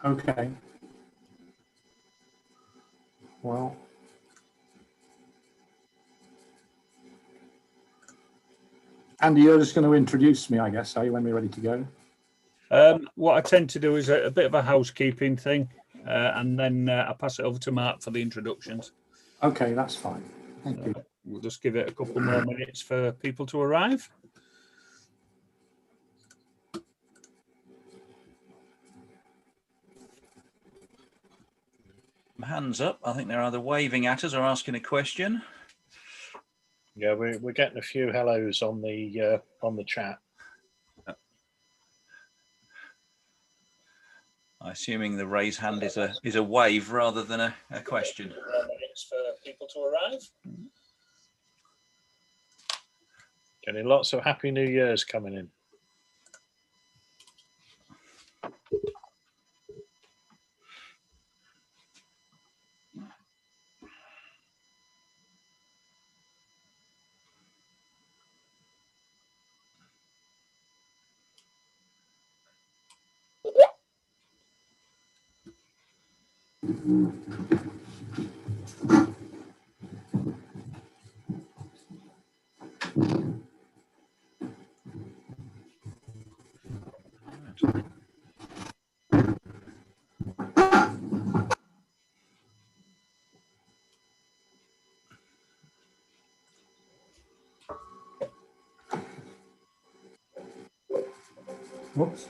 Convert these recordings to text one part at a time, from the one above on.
Okay. Well, Andy, you're just going to introduce me, I guess, are you, when we're ready to go? What I tend to do is a bit of a housekeeping thing, and then I pass it over to Mark for the introductions. Okay, that's fine. Thank you. We'll just give it a couple more minutes for people to arrive. Hands up. I think they're either waving at us or asking a question. Yeah, we're getting a few hellos on the chat. I'm assuming the raised hand is a wave rather than a question. Minutes for people to arrive. Getting lots of Happy New Year's coming in. Whoops.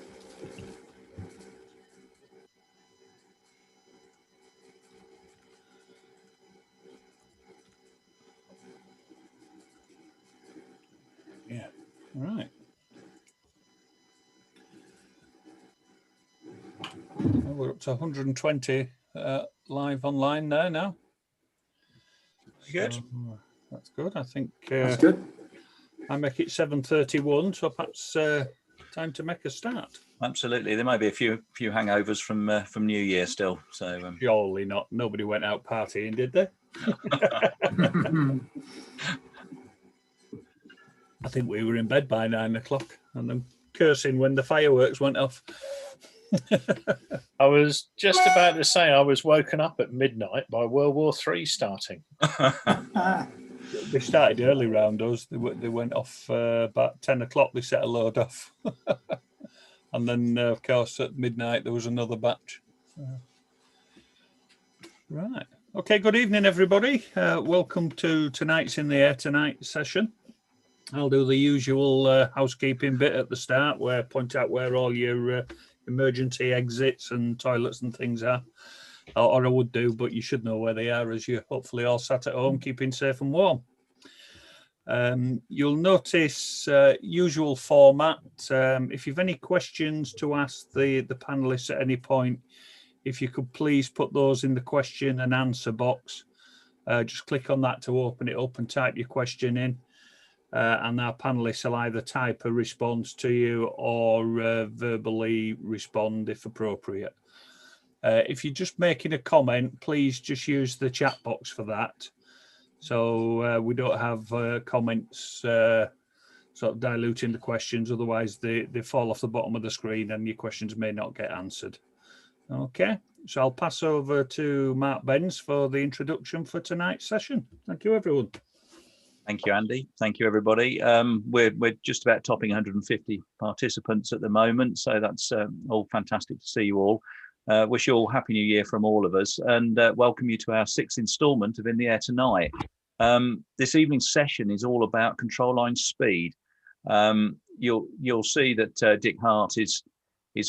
Yeah. All right. Well, we're up to 120 live online there now. Good. So, that's good. I think That's good. I make it 7:31, so perhaps time to make a start. Absolutely. There might be a few hangovers from New Year still. So Surely not. Nobody went out partying, did they? I think we were in bed by 9 o'clock and then cursing when the fireworks went off. I was just about to say I was woken up at midnight by World War III starting. They started early round us. They went off about 10 o'clock. They set a load off. And then, of course, at midnight, there was another batch. Right. Okay, good evening, everybody. Welcome to tonight's In the Air Tonight session. I'll do the usual housekeeping bit at the start, where point out where all your emergency exits and toilets and things are. Or I would do, but you should know where they are as you're hopefully all sat at home, keeping safe and warm. You'll notice usual format. If you've any questions to ask the panelists at any point, if you could please put those in the question and answer box. Just click on that to open it up and type your question in. And our panelists will either type a response to you or verbally respond if appropriate. If you're just making a comment, please just use the chat box for that. So we don't have comments sort of diluting the questions. Otherwise, they fall off the bottom of the screen and your questions may not get answered. Okay, so I'll pass over to Mark Benz for the introduction for tonight's session. Thank you, everyone. Thank you, Andy. Thank you, everybody. We're just about topping 150 participants at the moment, so that's all fantastic to see you all. Wish you all Happy New Year from all of us, and welcome you to our 6th instalment of In the Air Tonight. This evening's session is all about control line speed. You'll see that Dick Hart is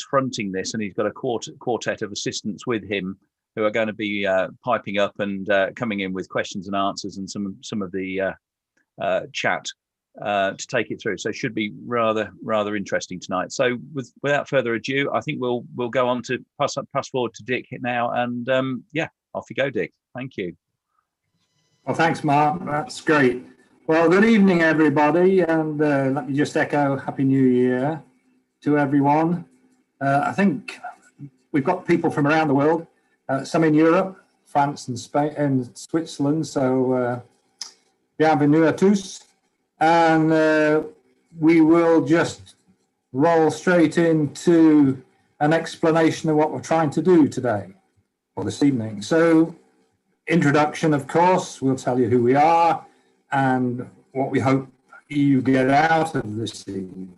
fronting this, and he's got a quartet of assistants with him who are going to be piping up and coming in with questions and answers and some of the chat to take it through. So it should be rather interesting tonight. So without further ado, I think we'll go on to pass forward to Dick now, and yeah, off you go, Dick. Thank you. Well, thanks, Mark. That's great. Well, good evening, everybody, and let me just echo Happy New Year to everyone. I think we've got people from around the world, some in Europe, France and Spain and Switzerland, so bienvenue à tous. And we will just roll straight into an explanation of what we're trying to do today or this evening. So, introduction, of course, we'll tell you who we are and what we hope you get out of this evening.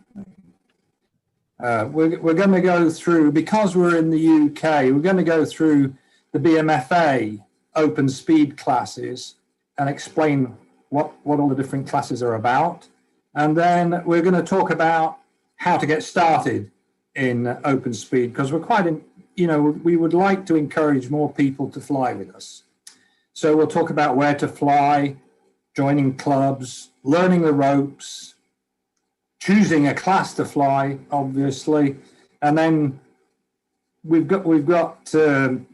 We're going to go through, because we're in the UK, we're going to go through the BMFA open speed classes and explain what all the different classes are about. And then we're going to talk about how to get started in open speed, because we're quite, we would like to encourage more people to fly with us. So we'll talk about where to fly, joining clubs, learning the ropes, choosing a class to fly, obviously. And then we've got two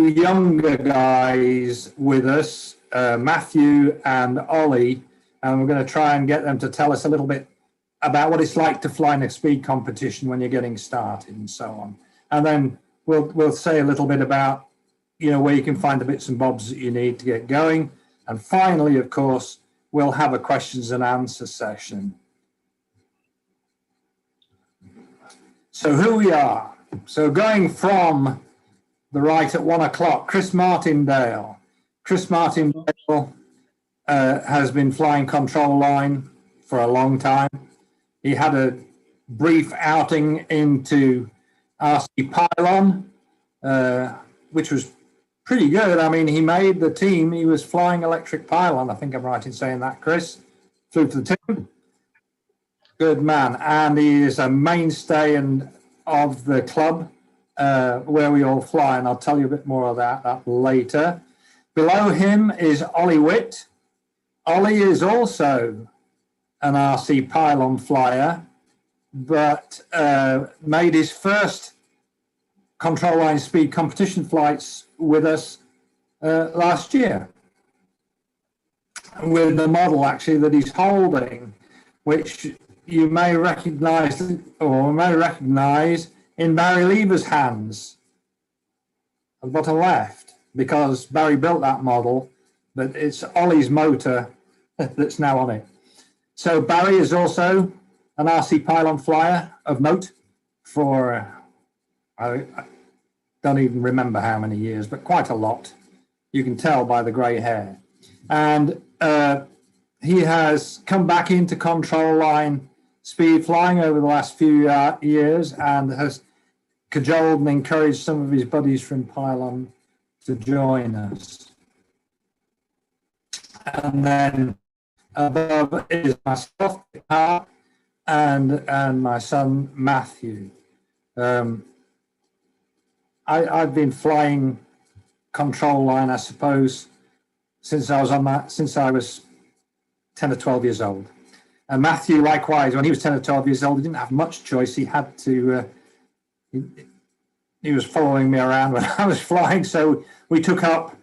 younger guys with us, Mathew and Ollie, and we're going to try and get them to tell us a little bit about what it's like to fly in a speed competition when you're getting started and so on. And then we'll say a little bit about, where you can find the bits and bobs that you need to get going. And finally, of course, we'll have a questions and answer session. So who we are. So going from the right at 1 o'clock, Chris Martindale. Chris Martindale has been flying control line for a long time. He had a brief outing into RC Pylon, which was pretty good. I mean, he made the team. He was flying electric pylon. I think I'm right in saying that, Chris. Flew to the team. Good man. And he is a mainstay of the club where we all fly. And I'll tell you a bit more about that later. Below him is Ollie Witt. Ollie is also an RC pylon flyer, but made his first control line speed competition flights with us last year, with the model actually that he's holding, which you may recognize in Barry Lever's hands at the bottom left, because Barry built that model, but it's Ollie's motor that's now on it. So Barry is also an RC pylon flyer of note for, I don't even remember how many years, but quite a lot. You can tell by the grey hair. And he has come back into control line speed flying over the last few years and has cajoled and encouraged some of his buddies from pylon to join us. And then above is myself, Hart, and my son, Mathew. I've been flying control line, I suppose, since I was 10 or 12 years old. And Mathew, likewise, when he was 10 or 12 years old, he didn't have much choice. He had to, he was following me around when I was flying. So we took up,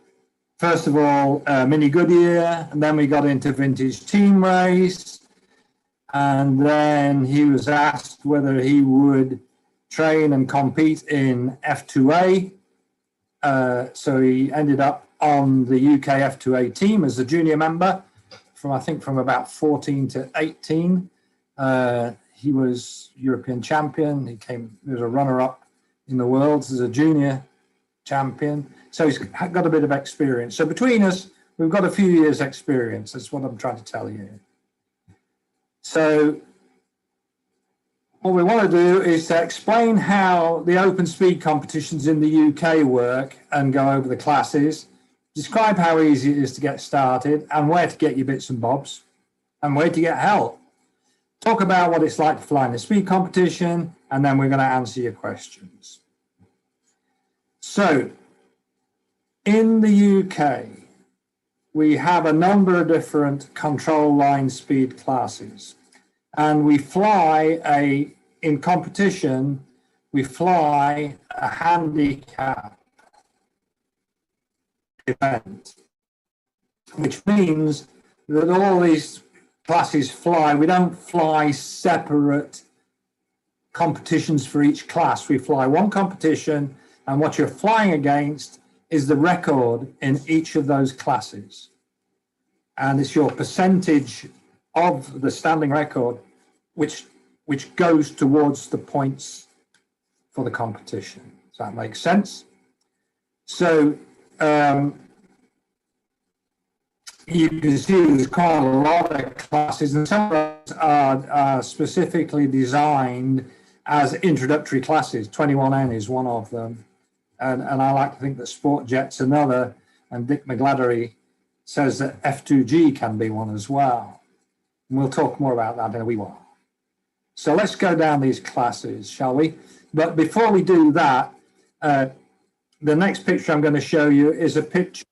first of all, Mini Goodyear, and then we got into vintage team race. And then he was asked whether he would train and compete in F2A. So he ended up on the UK F2A team as a junior member from about 14 to 18. He was European champion. He was a runner-up in the Worlds as a junior champion. So he's got a bit of experience. So between us, we've got a few years' experience. That's what I'm trying to tell you. So what we want to do is to explain how the open speed competitions in the UK work and go over the classes, describe how easy it is to get started and where to get your bits and bobs and where to get help. Talk about what it's like to fly in a speed competition, and then we're going to answer your questions. So in the UK, we have a number of different control line speed classes, and we fly in competition, we fly a handicap event, which means that all these classes fly. We don't fly separate competitions for each class. We fly one competition, and what you're flying against is the record in each of those classes. And it's your percentage of the standing record, which goes towards the points for the competition. Does that make sense? So you can see there's quite a lot of classes, and some of those are specifically designed as introductory classes. 21N is one of them. And I like to think that Sport Jet's another, and Dick McGladdery says that F2G can be one as well. And we'll talk more about that in a wee while. So let's go down these classes, shall we? But before we do that, the next picture I'm going to show you is a picture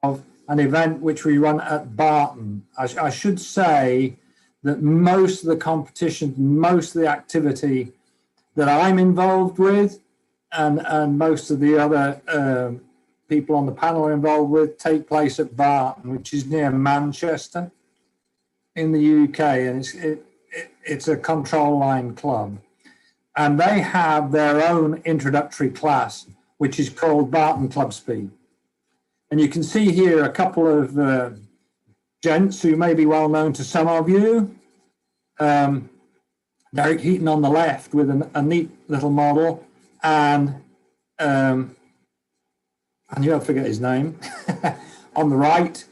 of an event which we run at Barton. I should say that most of the competition, most of the activity that I'm involved with, and most of the other people on the panel are involved with, take place at Barton, which is near Manchester in the UK, and it's a control line club. And they have their own introductory class, which is called Barton Club Speed. And you can see here a couple of gents who may be well known to some of you. Derek Heaton on the left with a neat little model, and you'll forget his name, on the right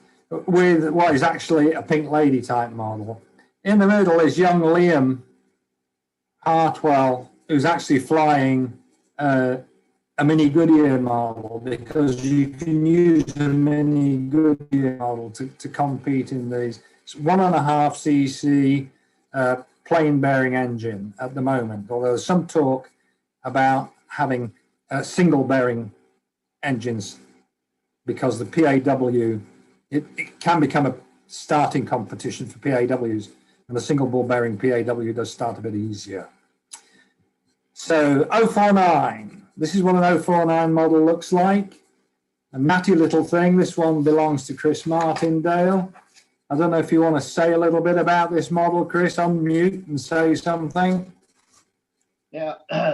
with what is actually a Pink Lady type model. In the middle is young Liam Hartwell, who's actually flying a Mini Goodyear model, because you can use a Mini Goodyear model to compete in these. It's 1.5cc plain bearing engine at the moment, although there's some talk about having single bearing engines, because the PAW, it can become a starting competition for PAWs, and the single ball bearing PAW does start a bit easier. So 049, this is what an 049 model looks like. A natty little thing. This one belongs to Chris Martindale. I don't know if you want to say a little bit about this model, Chris, unmute and say something. Yeah,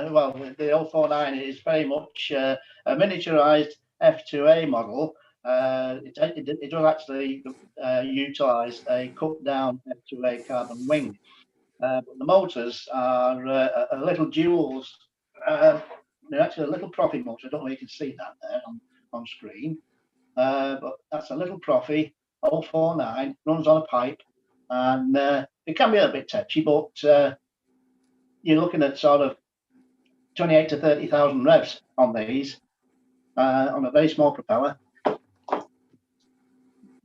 well, the 049 is very much a miniaturized F2A model. It does actually utilize a cut down F2A carbon wing. But the motors are little duals. They're actually a little Profi motor. I don't know if you can see that there on screen. But that's a little Profi 049, runs on a pipe, and it can be a bit touchy, but you're looking at sort of 28 to 30,000 revs on these, on a very small propeller.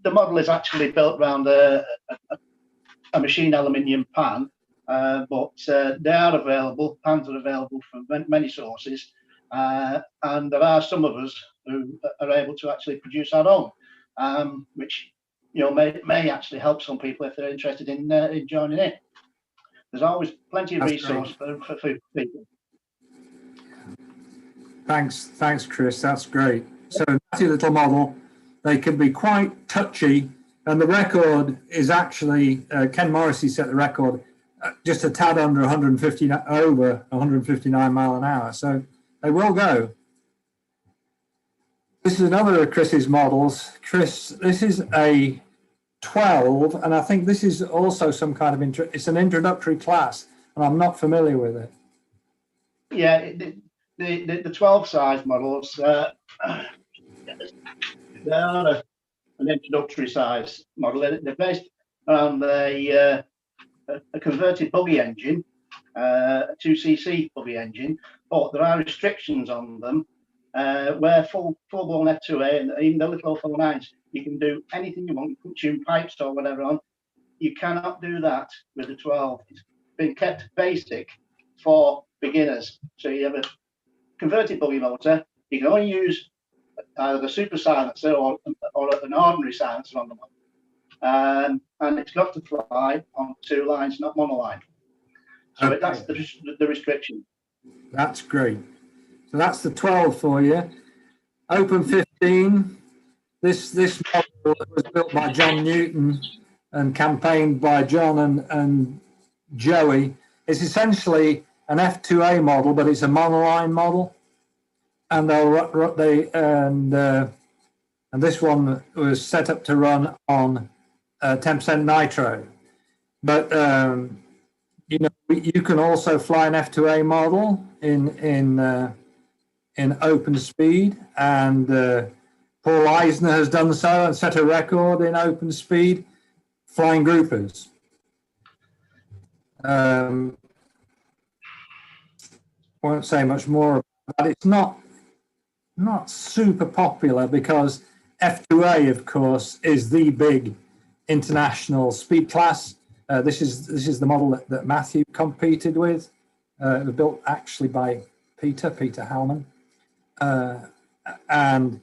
The model is actually built around a machined aluminium pan, but they are available. Pans are available from many sources, and there are some of us who are able to actually produce our own, which may actually help some people if they're interested in joining in. There's always plenty of resource for people. Thanks, Chris. That's great. So that's a little model. They can be quite touchy, and the record is actually Ken Morrissey set the record just a tad under 150, over 159 mile an hour. So they will go. This is another of Chris's models. Chris, this is a 12, and I think this is also some kind of it's an introductory class, and I'm not familiar with it. Yeah, the 12 size models, they are an introductory size model. They're based on a converted buggy engine, a 2cc buggy engine, but there are restrictions on them where full-blown F2A and even the little 049s, you can do anything you want. You can tune pipes or whatever on. You cannot do that with the 12. It's been kept basic for beginners. So you have a converted buggy motor. You can only use either the super silencer or an ordinary silencer on the motor. And it's got to fly on 2 lines, not monoline. So okay. That's the restriction. That's great. So that's the 12 for you. Open 15. This model was built by John Newton and campaigned by John and Joey. It's essentially an F2A model, but it's a monoline model. And and this one was set up to run on 10% nitro. But You can also fly an F2A model in open speed, and Paul Eisner has done so and set a record in open speed flying groupers. Won't say much more about it. It's not super popular because F2A, of course, is the big international speed class. This is the model that Mathew competed with. It was built actually by Peter Hallman. And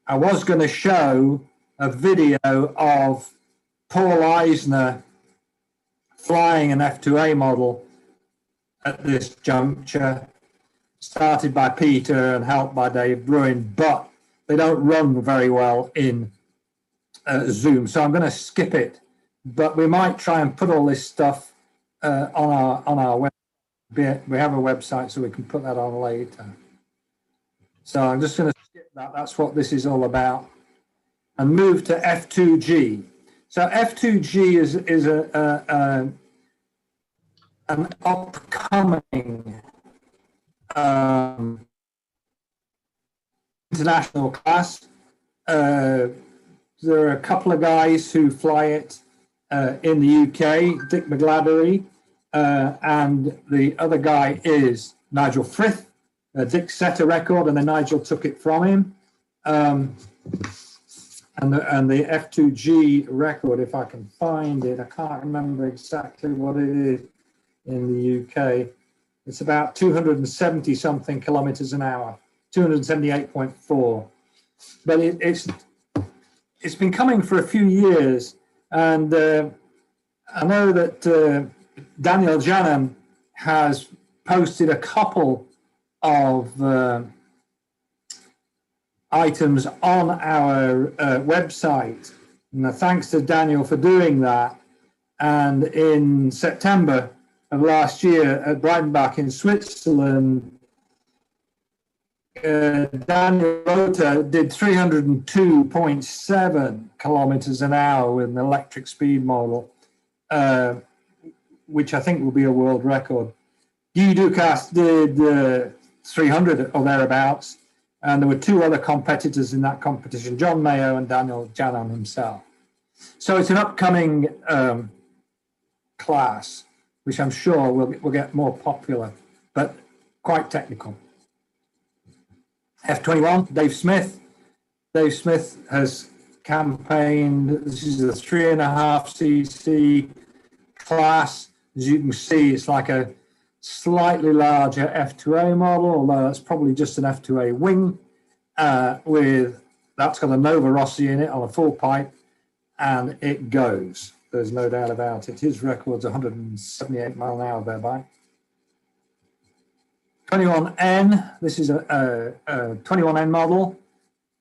I was going to show a video of Paul Eisner flying an F2A model at this juncture, started by Peter and helped by Dave Bruin, but they don't run very well in Zoom. So I'm going to skip it, but we might try and put all this stuff on our web. We have a website, so we can put that on later. So I'm just going to skip that. That's what this is all about, and move to F2G. So F2G is an upcoming international class. There are a couple of guys who fly it in the UK, Dick McGladdery, and the other guy is Nigel Frith. Dick set a record and then Nigel took it from him. And the F2G record, if I can find it, I can't remember exactly what it is in the UK. It's about 270 something kilometers an hour, 278.4. But it's been coming for a few years, and I know that Daniel Janam has posted a couple of items on our website. And thanks to Daniel for doing that. And in September of last year at Breitenbach in Switzerland, Daniel Rota did 302.7 kilometers an hour with an electric speed model, which I think will be a world record. Guy Ducasse did 300 or thereabouts, and there were two other competitors in that competition, John Mayo and Daniel Janam himself. So it's an upcoming class, which I'm sure will get more popular, but quite technical. F21, Dave Smith. Dave Smith has campaigned, this is a 3.5cc class. As you can see, it's like a slightly larger F2A model, although that's probably just an F2A wing that's got a Nova Rossi in it on a full pipe, and it goes. There's no doubt about it. His record's 178 mile an hour thereby. 21N, this is a 21N model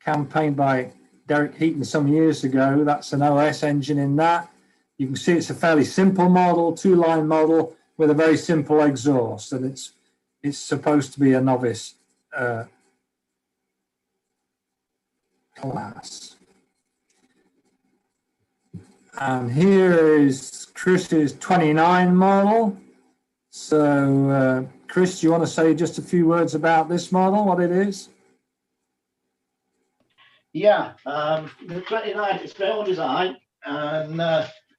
campaigned by Derek Heaton some years ago. That's an OS engine in that. You can see it's a fairly simple model, two-line model with a very simple exhaust, and it's supposed to be a novice class. And here is Chris's 29 model. So, Chris, do you want to say just a few words about this model, what it is? Yeah, the 29 is my own design, and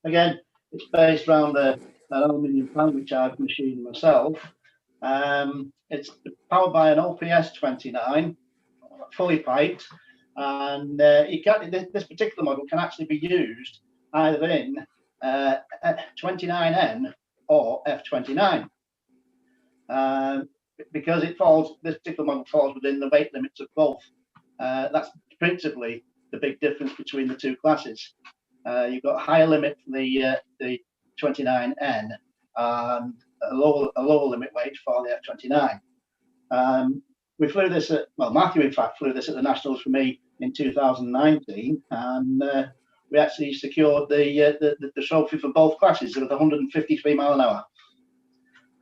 again, it's based around an aluminium plant which I've machined myself. It's powered by an OPS 29, fully piped, and this particular model can actually be used either in 29N or F29. Because this particular model falls within the weight limits of both. That's principally the big difference between the two classes. You've got a higher limit for the 29N and a lower limit weight for the F29. We flew this Mathew in fact flew this at the Nationals for me in 2019, and we actually secured the trophy for both classes with 153 mile an hour.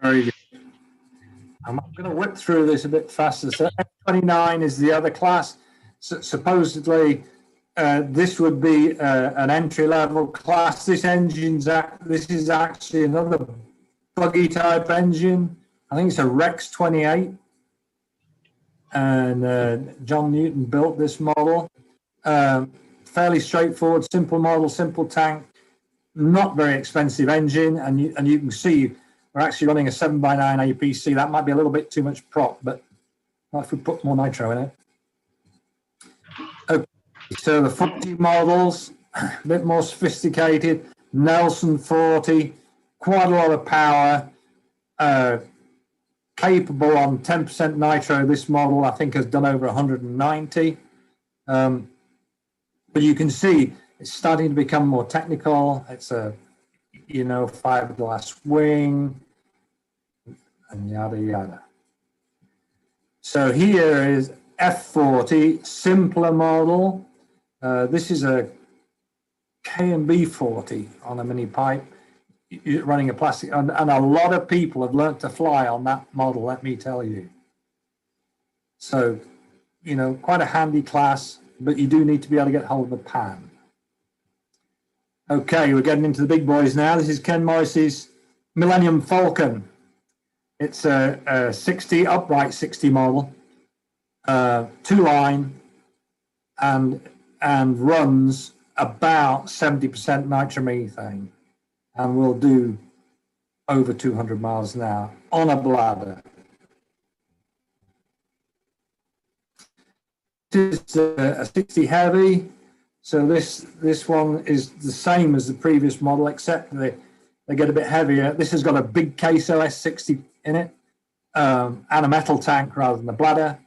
Very good. I'm going to whip through this a bit faster. So F29 is the other class. So supposedly, this would be an entry-level class. This is actually another buggy type engine. I think it's a Rex 28. And John Newton built this model. Fairly straightforward, simple model, simple tank, not very expensive engine. And you can see we're actually running a 7x9 APC. That might be a little bit too much prop, but if we put more nitro in it. Okay, so the 40 models, a bit more sophisticated. Nelson 40, quite a lot of power. Capable on 10% nitro. This model, I think, has done over 190. But you can see it's starting to become more technical. It's a, fiberglass wing and yada, yada. So here is F40, simpler model. This is a K&B 40 on a mini pipe, running a plastic, and a lot of people have learnt to fly on that model, let me tell you. So, quite a handy class, but you do need to be able to get hold of the pan. Okay, we're getting into the big boys now. This is Ken Morrissey's Millennium Falcon. It's a 60, upright 60 model, 2-line, and runs about 70% nitromethane, and will do over 200 miles an hour on a bladder. This is a 60 heavy, so this one is the same as the previous model, except they get a bit heavier. This has got a big Queso S60 in it, and a metal tank rather than a bladder.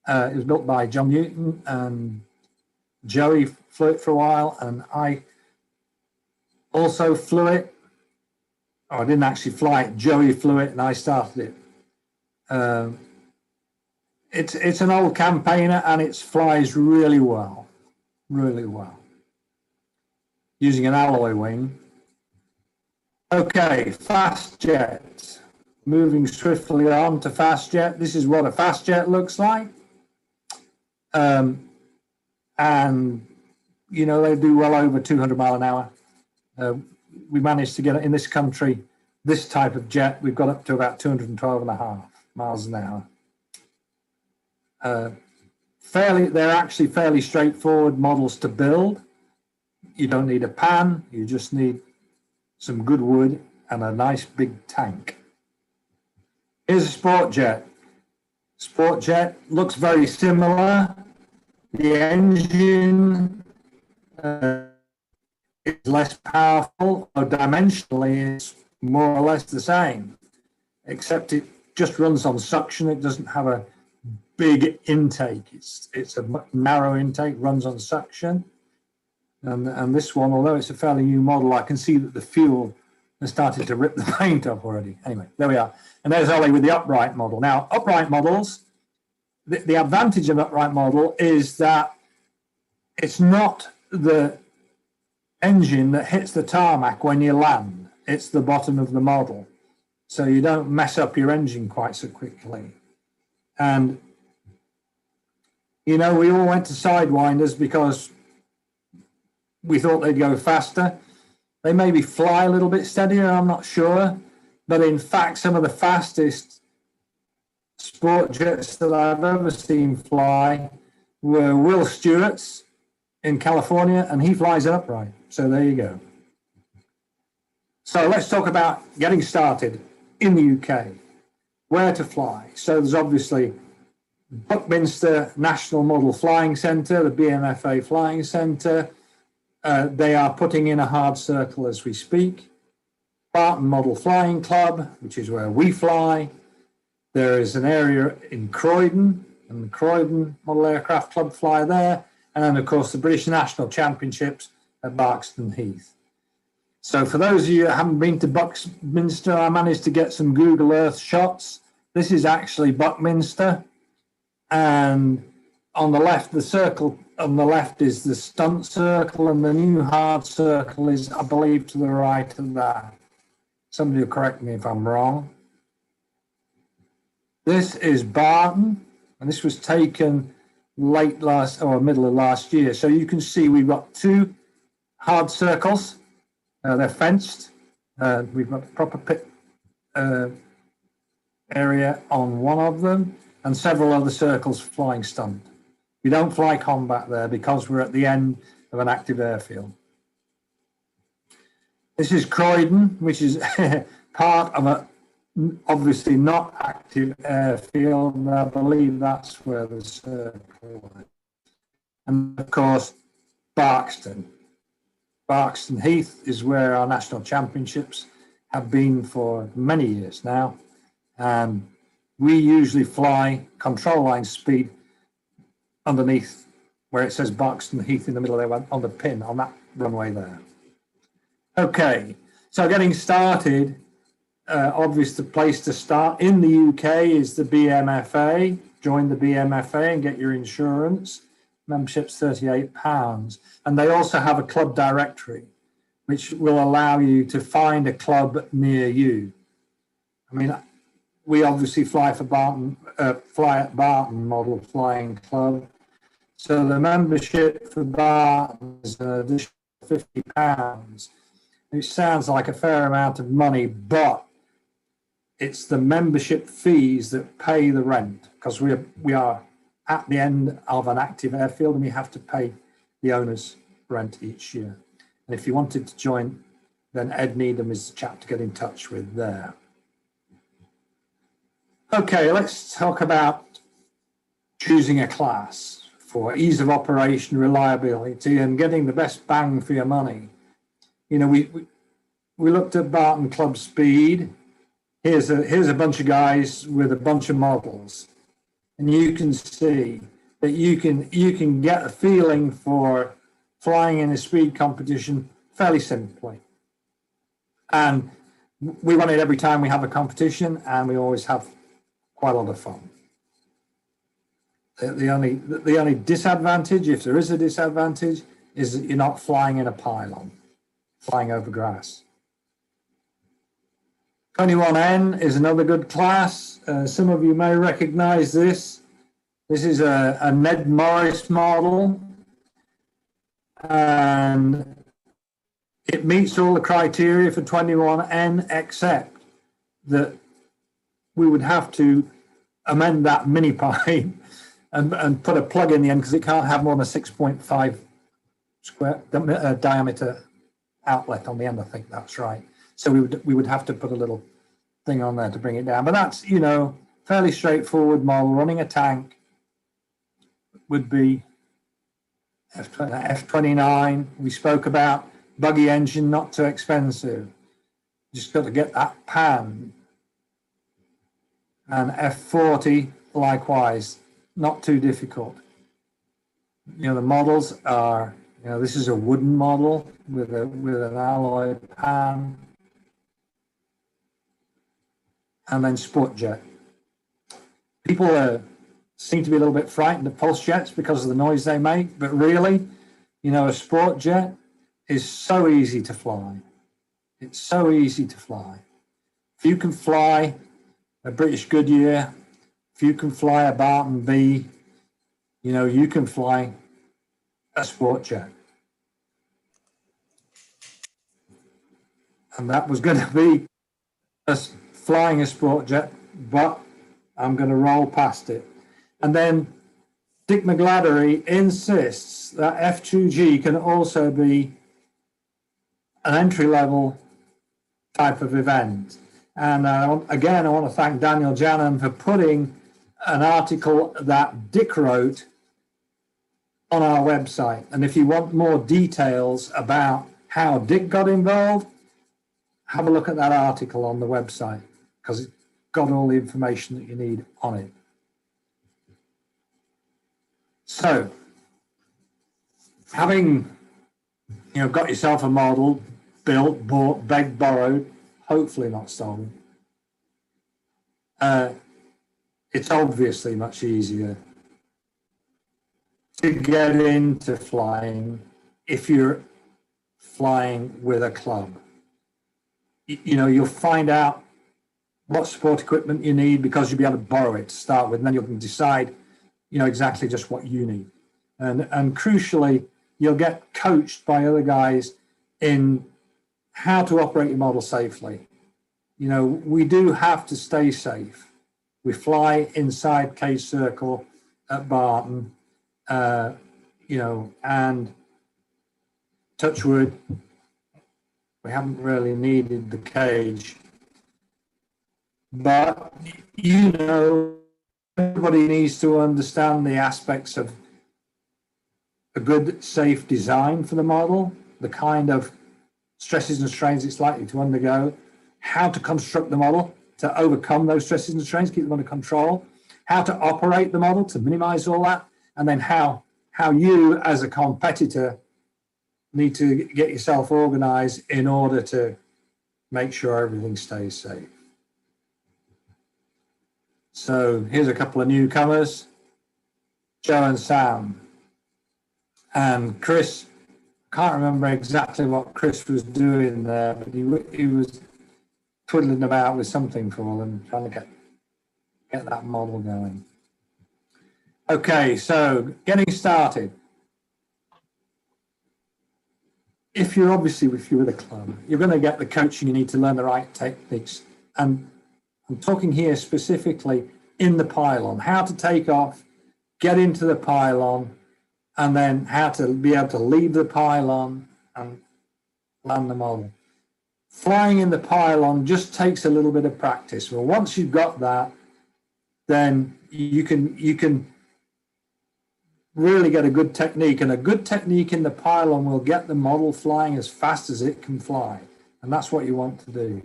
It was built by John Newton, and Joey flew it for a while, and I also flew it. I didn't actually fly it. Joey flew it, and I started it. It's an old campaigner, and it flies really well, using an alloy wing. Okay, fast jet. Moving swiftly on to fast jet. This is what a fast jet looks like. And, they do well over 200 mile an hour. We managed to get it in this country, this type of jet, we've got up to about 212.5 miles an hour. They're actually fairly straightforward models to build. You don't need a pan, you just need some good wood and a nice big tank. Here's a sport jet. Sport jet looks very similar. The engine is less powerful, or dimensionally it's more or less the same, except it just runs on suction. It doesn't have a big intake. It's a narrow intake, runs on suction. And this one, although it's a fairly new model, I can see that the fuel has started to rip the paint off already. Anyway, there we are. And there's Ollie with the upright model. Now, upright models, the advantage of an upright model is that it's not the engine that hits the tarmac when you land. It's the bottom of the model. So you don't mess up your engine quite so quickly. And, we all went to sidewinders because we thought they'd go faster. They maybe fly a little bit steadier, I'm not sure. But in fact, some of the fastest sport jets that I've ever seen fly were Will Stewart's in California, and he flies an upright. So there you go. So let's talk about getting started in the UK. Where to fly? So there's obviously Buckminster National Model Flying Centre, the BMFA Flying Centre. They are putting in a hard circle as we speak. Barton Model Flying Club, which is where we fly. There is an area in Croydon, and the Croydon Model Aircraft Club fly there. And then, of course, the British National Championships at Barkston Heath. So for those of you that haven't been to Buckminster, I managed to get some Google Earth shots. This is actually Buckminster. And on the left, the circle on the left is the stunt circle, and the new hard circle is, I believe, to the right of that. Somebody will correct me if I'm wrong. This is Barton, and this was taken late last or middle of last year. So you can see we've got two hard circles. They're fenced. We've got proper pit area on one of them, and several other circles for flying stunt. We don't fly combat there because we're at the end of an active airfield. This is Croydon, which is part of a obviously not active airfield, and I believe that's where the circle is. And of course, Barkston. Barkston Heath is where our national championships have been for many years now. And we usually fly control line speed underneath where it says Barkston Heath in the middle there on the pin on that runway there. Okay, so getting started, obvious the place to start in the UK is the BMFA. Join the BMFA and get your insurance. Membership's £38. And they also have a club directory, which will allow you to find a club near you. I mean, we obviously fly for Barton, fly at Barton Model Flying Club. So the membership for Barton is an additional £50. It sounds like a fair amount of money, but it's the membership fees that pay the rent, because we are at the end of an active airfield and we have to pay the owner's rent each year. And if you wanted to join, then Ed Needham is the chap to get in touch with there. Okay, let's talk about choosing a class for ease of operation, reliability, and getting the best bang for your money. You know, we looked at Barton Club Speed. Here's a bunch of guys with a bunch of models, and you can see that you can get a feeling for flying in a speed competition fairly simply. And we run it every time we have a competition, and we always have quite a lot of fun. The only disadvantage, if there is a disadvantage, is that you're not flying in a pylon, flying over grass. 21N is another good class. Some of you may recognize this. This is a Ned Morris model, and it meets all the criteria for 21N, except that we would have to amend that mini pipe and put a plug in the end, because it can't have more than a 6.5 square diameter outlet on the end. I think that's right. So we would have to put a little thing on there to bring it down. But that's, you know, fairly straightforward model. Running a tank would be F29. We spoke about buggy engine, not too expensive. Just got to get that pan. And F40, likewise, not too difficult. You know, the models are, you know, this is a wooden model with an alloy pan. And then sport jet. People seem to be a little bit frightened of pulse jets because of the noise they make, but really, you know, a sport jet is so easy to fly. It's so easy to fly. If you can fly a British Goodyear, if you can fly a Barton B, you know, you can fly a sport jet. And that was going to be us flying a sport jet, but I'm going to roll past it. And then Dick McGladdery insists that F2G can also be an entry-level type of event. And again, I want to thank Daniel Janham for putting an article that Dick wrote on our website. And if you want more details about how Dick got involved, have a look at that article on the website, because it's got all the information that you need on it. So, having, you know, got yourself a model, built, bought, begged, borrowed, hopefully not stolen, it's obviously much easier to get into flying if you're flying with a club. You know, you'll find out what sport equipment you need because you'll be able to borrow it to start with, and then you can decide, you know, exactly just what you need. And crucially, you'll get coached by other guys in how to operate your model safely. you know, we do have to stay safe. We fly inside cage circle at Barton, you know, and touch wood, we haven't really needed the cage. But, you know, everybody needs to understand the aspects of a good, safe design for the model, the kind of stresses and strains it's likely to undergo, how to construct the model to overcome those stresses and strains, keep them under control, how to operate the model to minimize all that, and then how you as a competitor need to get yourself organized in order to make sure everything stays safe. So here's a couple of newcomers, Joe and Sam. And Chris, can't remember exactly what Chris was doing there, but he was twiddling about with something for them, trying to get that model going. Okay, so getting started. If you're with a club, you're going to get the coaching you need to learn the right techniques. And I'm talking here specifically in the pylon, how to take off, get into the pylon, and then how to be able to leave the pylon and land the model. Flying in the pylon just takes a little bit of practice. Well, once you've got that, then you can really get a good technique, and a good technique in the pylon will get the model flying as fast as it can fly, and that's what you want to do.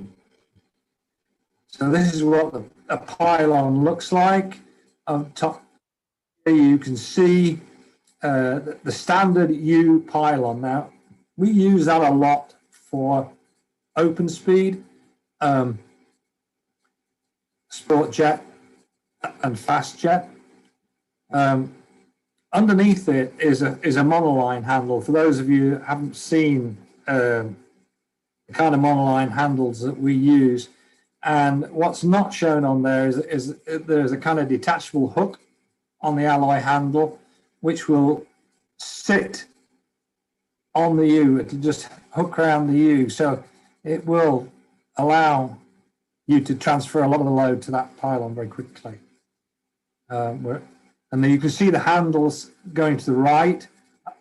So this is what a pylon looks like. On top here you can see the standard U pylon. Now we use that a lot for open speed, sport jet and fast jet. Underneath it is a monoline handle. For those of you who haven't seen the kind of monoline handles that we use, and what's not shown on there is there's a kind of detachable hook on the alloy handle, which will sit on the U. It'll just hook around the U, so it will allow you to transfer a lot of the load to that pylon very quickly. And then you can see the handles going to the right.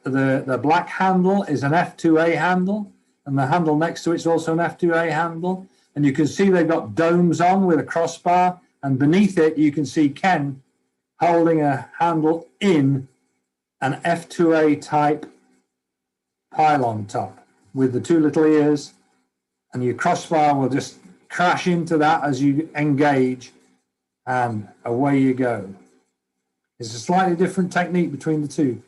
The black handle is an F2A handle, and the handle next to it is also an F2A handle. And you can see they've got domes on with a crossbar, and beneath it you can see Ken holding a handle in an F2A type pylon top with the two little ears, and your crossbar will just crash into that as you engage, and away you go. It's a slightly different technique between the two,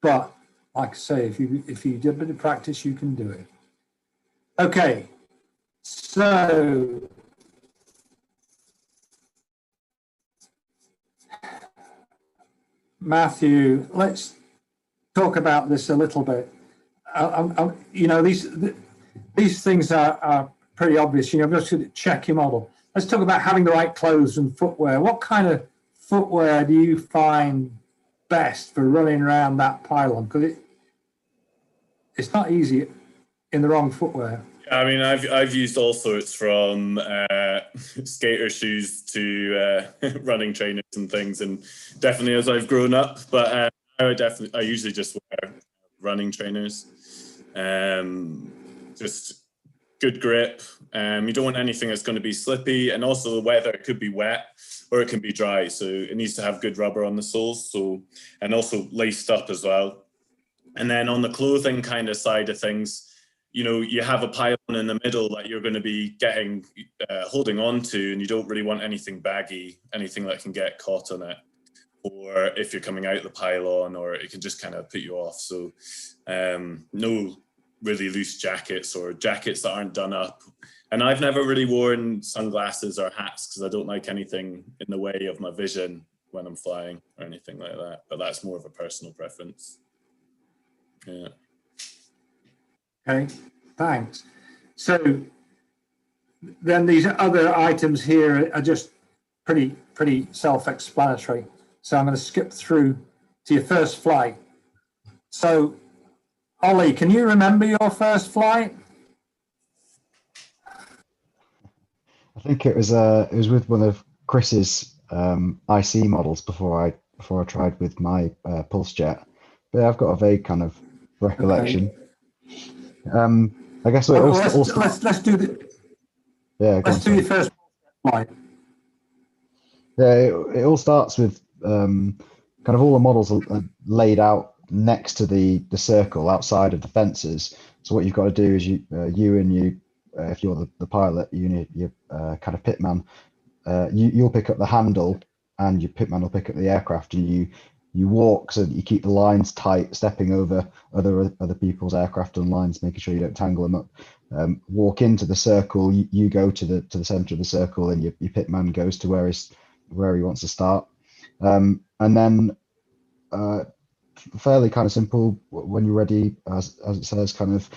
but like I say, if you do a bit of practice, you can do it. Okay, so Mathew, let's talk about this a little bit. You know, these things are pretty obvious. You know, I'm just going to check your model. Let's talk about having the right clothes and footwear. What kind of footwear do you find best for running around that pylon? Because it's not easy in the wrong footwear. I mean, I've used all sorts, from skater shoes to running trainers and things, and definitely as I've grown up. But I usually just wear running trainers. Just good grip. You don't want anything that's going to be slippy, and also the weather, it could be wet or it can be dry, so it needs to have good rubber on the soles, so, and also laced up as well. And then on the clothing kind of side of things, you know, you have a pylon in the middle that you're going to be getting holding on to, and you don't really want anything baggy, anything that can get caught on it, or if you're coming out the pylon, or it can just kind of put you off. So no really loose jackets or jackets that aren't done up. And I've never really worn sunglasses or hats because I don't like anything in the way of my vision when I'm flying or anything like that. But that's more of a personal preference. Yeah. Okay, thanks. So then these other items here are just pretty self-explanatory. So I'm going to skip through to your first flight. So Ollie, can you remember your first flight? I think it was with one of Chris's IC models before I tried with my Pulse Jet. But yeah, I've got a vague kind of recollection. I guess it all let's do the yeah. Let's do your first flight. Yeah, it all starts with kind of all the models are laid out next to the circle outside of the fences. So what you've got to do is if you're the pilot, you kind of pitman, you'll pick up the handle, and your pitman will pick up the aircraft, and you walk so that you keep the lines tight, stepping over other people's aircraft and lines, making sure you don't tangle them up. Walk into the circle, you go to the center of the circle, and your pitman goes to where he wants to start, and then fairly kind of simple. When you're ready, as it says, kind of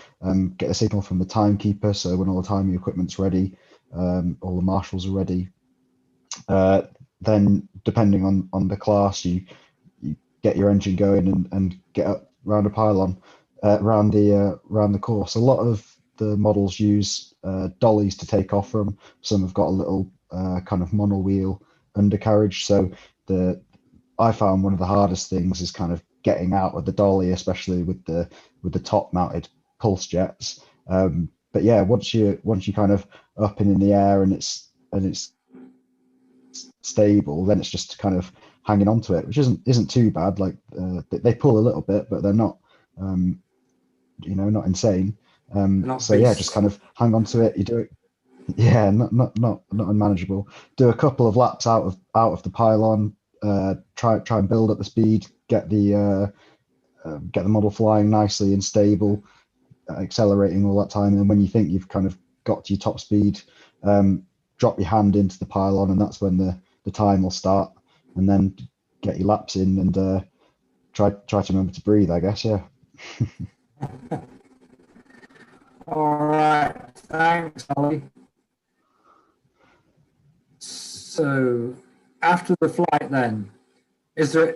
get a signal from the timekeeper. So when all the timing equipment's ready, all the marshals are ready. Then depending on the class, you get your engine going and get up round a pylon, round the course. A lot of the models use dollies to take off from. Some have got a little kind of monowheel undercarriage. So I found one of the hardest things is kind of getting out of the dolly, especially with the top mounted pulse jets. But yeah, once you kind of up and in the air and it's stable, then it's just kind of hanging on to it, which isn't too bad. Like they pull a little bit, but they're not not insane. So yeah, just kind of hang on to it. You do it. Yeah, not unmanageable. Do a couple of laps out of the pylon. Try and build up the speed. Get the model flying nicely and stable, accelerating all that time. And then when you think you've kind of got to your top speed, drop your hand into the pylon, and that's when the time will start. And then get your laps in and try to remember to breathe, I guess. Yeah. All right, thanks, Ollie. So after the flight, then there's a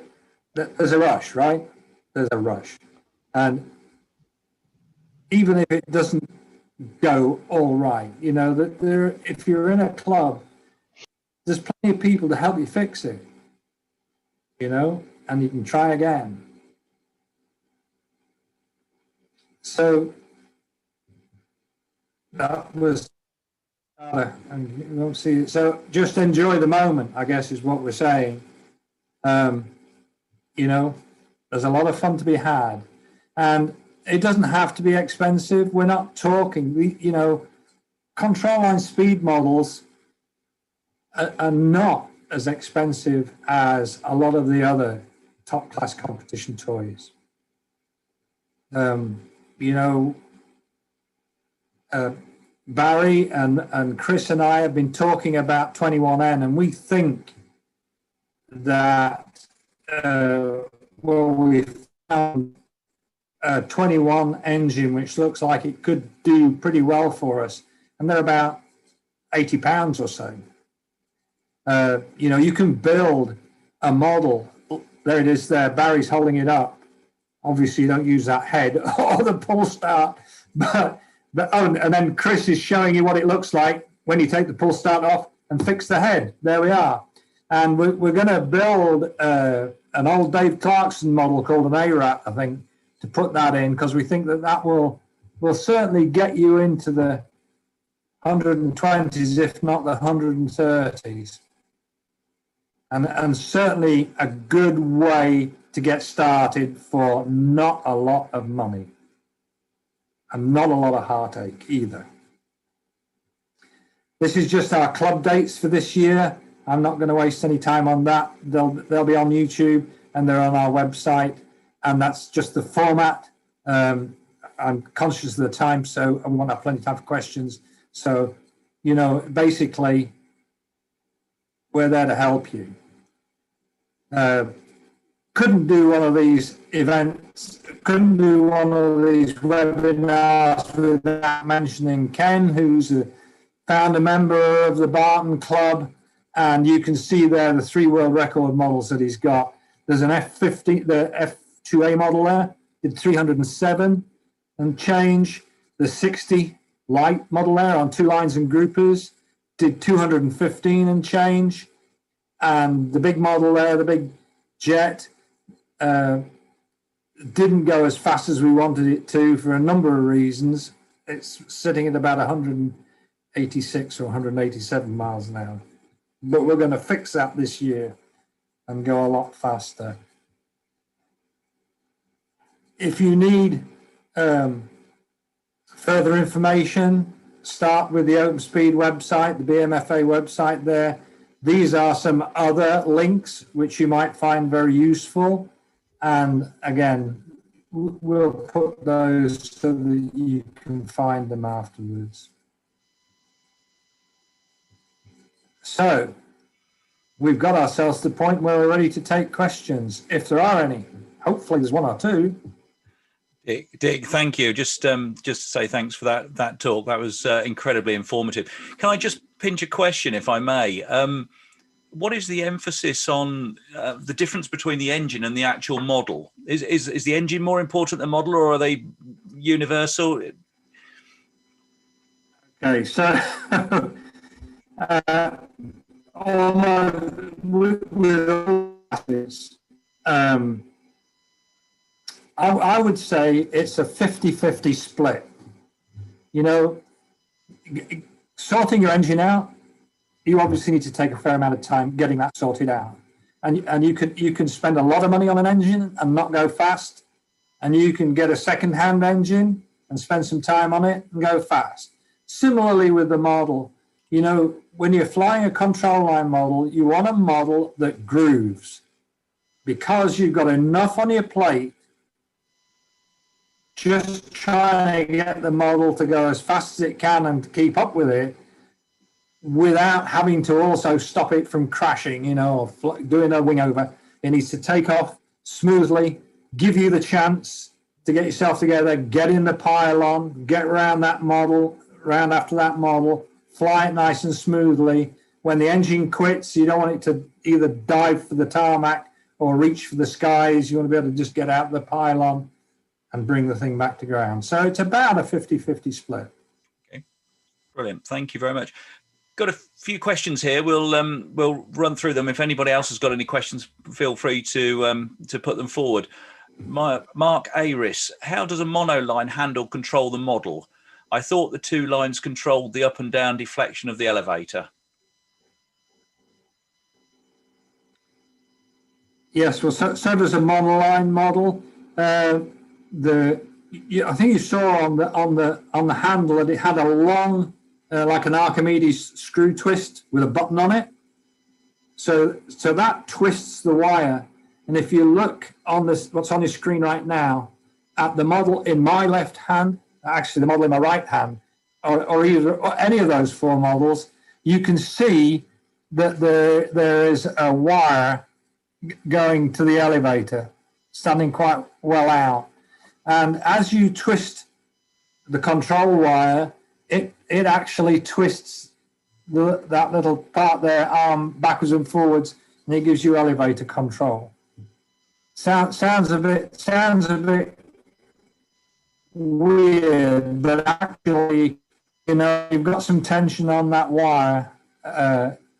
rush, right? There's a rush, and even if it doesn't go all right, that if you're in a club, there's plenty of people to help you fix it, and you can try again. So that was, and you won't see it. So just enjoy the moment, I guess, is what we're saying. There's a lot of fun to be had, and it doesn't have to be expensive. We're not talking, control line speed models are not as expensive as a lot of the other top class competition toys. Barry and Chris and I have been talking about 21N, and we think that we found a 21 engine which looks like it could do pretty well for us, and they're about £80 or so. You can build a model. There it is there. Barry's holding it up. Obviously, you don't use that head or the pull start, but and then Chris is showing you what it looks like when you take the pull start off and fix the head. There we are. And we're going to build an old Dave Clarkson model called an A-Rat, I think, to put that in, because we think that will certainly get you into the 120s, if not the 130s. And certainly a good way to get started for not a lot of money and not a lot of heartache either. This is just our club dates for this year. I'm not going to waste any time on that. They'll be on YouTube and they're on our website, and that's just the format. I'm conscious of the time, so we want to have plenty of time for questions. So, basically, we're there to help you. Couldn't do one of these events, couldn't do one of these webinars without mentioning Ken, who's a founder member of the Barton Club, and you can see there the 3 world record models that he's got. There's an F50, the F2A model there, did 307 and change. The 60 light model there on 2 lines and groupers did 215 and change, and the big model there, the big Jet, didn't go as fast as we wanted it to for a number of reasons. It's sitting at about 186 or 187 miles an hour. But we're going to fix that this year and go a lot faster. If you need further information, start with the OpenSpeed website, the BMFA website there. These are some other links which you might find very useful. And again, we'll put those so that you can find them afterwards. So we've got ourselves to the point where we're ready to take questions, if there are any. Hopefully there's one or two. Dick, thank you. Just to say thanks for that talk. That was incredibly informative. Can I just pinch a question, if I may? What is the emphasis on the difference between the engine and the actual model? Is the engine more important than the model, or are they universal? Okay, so with all this, I would say it's a 50-50 split. You know, sorting your engine out, you obviously need to take a fair amount of time getting that sorted out. And you can spend a lot of money on an engine and not go fast. And you can get a second-hand engine and spend some time on it and go fast. Similarly with the model, you know, when you're flying a control line model, you want a model that grooves, because you've got enough on your plate just trying to get the model to go as fast as it can and to keep up with it without having to also stop it from crashing, you know, or doing a wing over. It needs to take off smoothly, give you the chance to get yourself together, get in the pylon, get around that model, round after that model, fly it nice and smoothly. When the engine quits, you don't want it to either dive for the tarmac or reach for the skies. You want to be able to just get out of the pylon and bring the thing back to ground. So it's about a 50-50 split. Okay, brilliant. Thank you very much. Got a few questions here. We'll run through them. If anybody else has got any questions, feel free to put them forward. Mark Aris, how does a monoline handle control the model? I thought the two lines controlled the up and down deflection of the elevator. Yes, well, so does a monoline model. I think you saw on the handle that it had a long, like an Archimedes screw twist with a button on it. So that twists the wire. And if you look on this, what's on your screen right now, at the model in my left hand, actually the model in my right hand, or any of those four models, you can see that there is a wire going to the elevator, standing quite well out. And as you twist the control wire, it actually twists that little part there, arm backwards and forwards, and it gives you elevator control. Sounds a bit weird, but actually, you know, you've got some tension on that wire.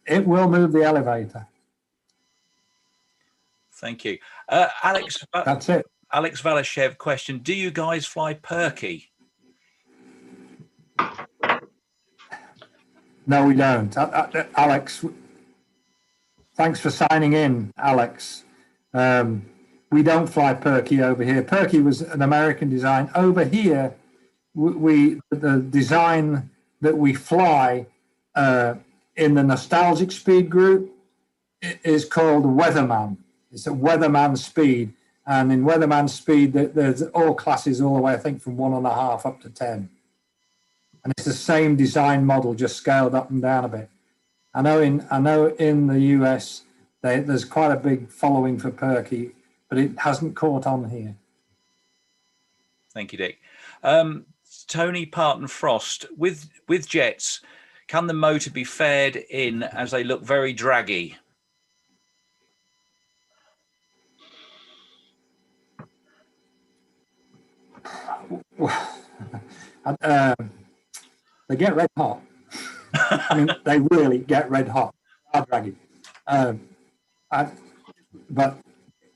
It will move the elevator. Thank you. Alex, that's it. Alex Valashev question, do you guys fly Perky? No, we don't. Alex, thanks for signing in, Alex. We don't fly Perky over here. Perky was an American design. Over here, the design that we fly in the nostalgic speed group is called Weatherman. It's a Weatherman speed. And in Weatherman speed, there's all classes all the way, I think, from 1.5 up to 10. And it's the same design model, just scaled up and down a bit. I know in the US, there's quite a big following for Perky, but it hasn't caught on here. Thank you, Dick. Tony Barton Frost, with jets, can the motor be faired in as they look very draggy? They get red hot. I mean, they really get red hot. Are draggy. But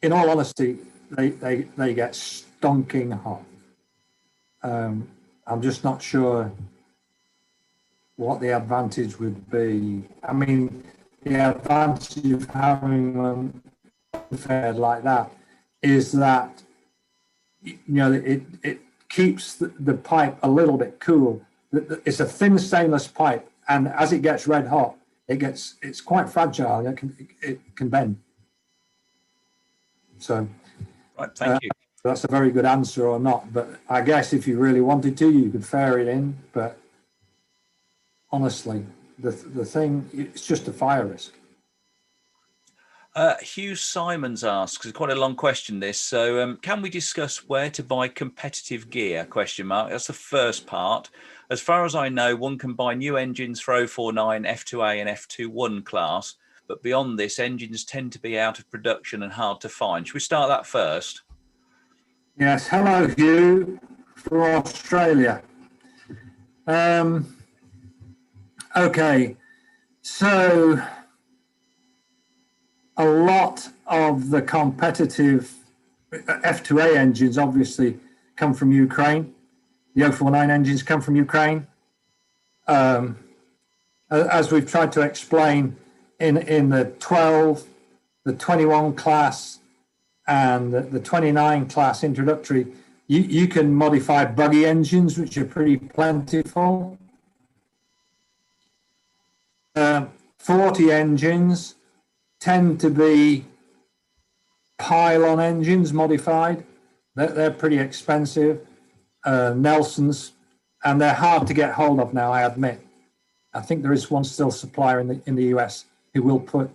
in all honesty, they get stonking hot. I'm just not sure what the advantage would be. I mean, the advantage of having them fed like that is that, you know, it keeps the pipe a little bit cool. It's a thin stainless pipe, and as it gets red hot, it's quite fragile. It can bend. So, right, thank you. That's a very good answer or not, but I guess if you really wanted to, you could fare it in. But honestly, the thing, it's just a fire risk. Hugh Simons asks, it's quite a long question this, so can we discuss where to buy competitive gear, question mark. That's the first part. As far as I know, one can buy new engines for 049, F2A and F21 class, but beyond this, engines tend to be out of production and hard to find. Should we start that first? Yes, hello Hugh, from Australia. Okay, so a lot of the competitive F2A engines obviously come from Ukraine. The 049 engines come from Ukraine. As we've tried to explain in the 12, the 21 class, and the 29 class introductory, you can modify buggy engines, which are pretty plentiful. 40 engines tend to be pylon engines modified. They're pretty expensive. Nelsons, and they're hard to get hold of now, I admit. I think there is one still supplier in the US who will put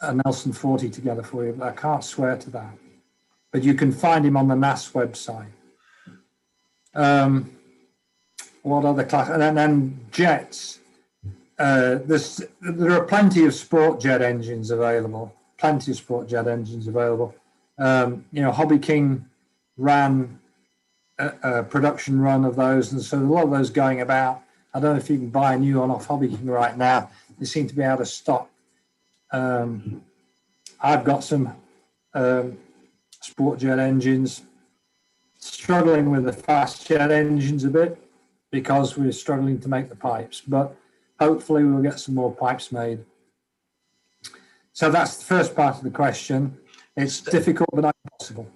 a Nelson 40 together for you, but I can't swear to that. But you can find him on the NAS website. What other class? And then jets. There are plenty of sport jet engines available. Plenty of sport jet engines available. You know, Hobby King ran a production run of those, and so a lot of those going about. I don't know if you can buy a new one off Hobby King right now. They seem to be out of stock. I've got some sport jet engines, struggling with the fast jet engines a bit because we're struggling to make the pipes, but hopefully we'll get some more pipes made. So that's the first part of the question. It's difficult, but not impossible.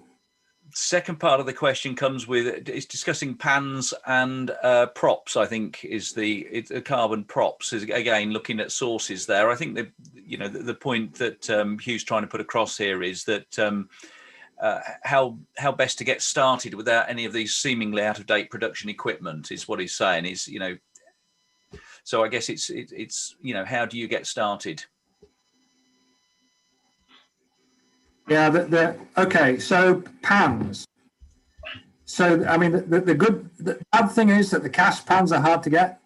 Second part of the question comes with, it's discussing pans and props, I think, is the carbon props, is again looking at sources there. I think the point that Hugh's trying to put across here is that how best to get started without any of these seemingly out of date production equipment is what he's saying. Is, you know, so I guess it's you know, how do you get started? Yeah, okay, so pans. So, I mean, the bad thing is that the cast pans are hard to get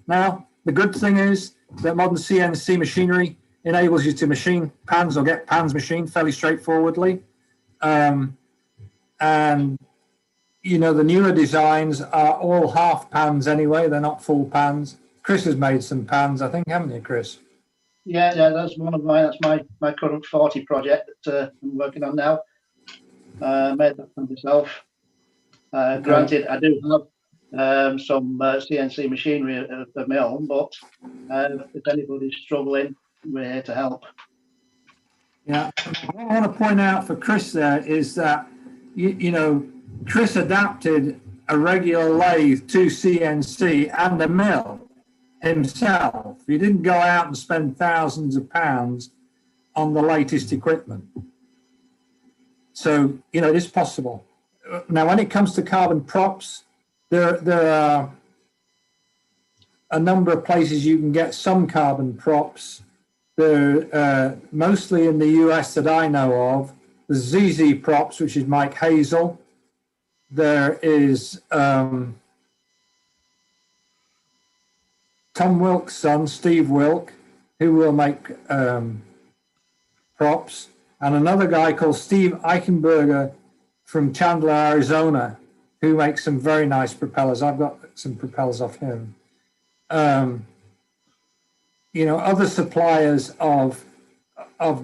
now. The good thing is that modern CNC machinery enables you to machine pans or get pans machined fairly straightforwardly. And, you know, the newer designs are all half pans anyway. They're not full pans. Chris has made some pans, I think, haven't you, Chris? Yeah, that's one of mine. That's my current 40 project that I'm working on now. Made that for myself. Granted, I do have some CNC machinery of my own, but if anybody's struggling, we're here to help. Yeah, what I want to point out for Chris there is that, you know, Chris adapted a regular lathe to CNC and a mill himself. He didn't go out and spend thousands of pounds on the latest equipment. So, you know, it is possible. Now, when it comes to carbon props, there are a number of places you can get some carbon props. They're mostly in the US that I know of. The ZZ Props, which is Mike Hazel. There is Tom Wilk's son, Steve Wilk, who will make props, and another guy called Steve Eichenberger from Chandler, Arizona, who makes some very nice propellers. I've got some propellers off him. other suppliers of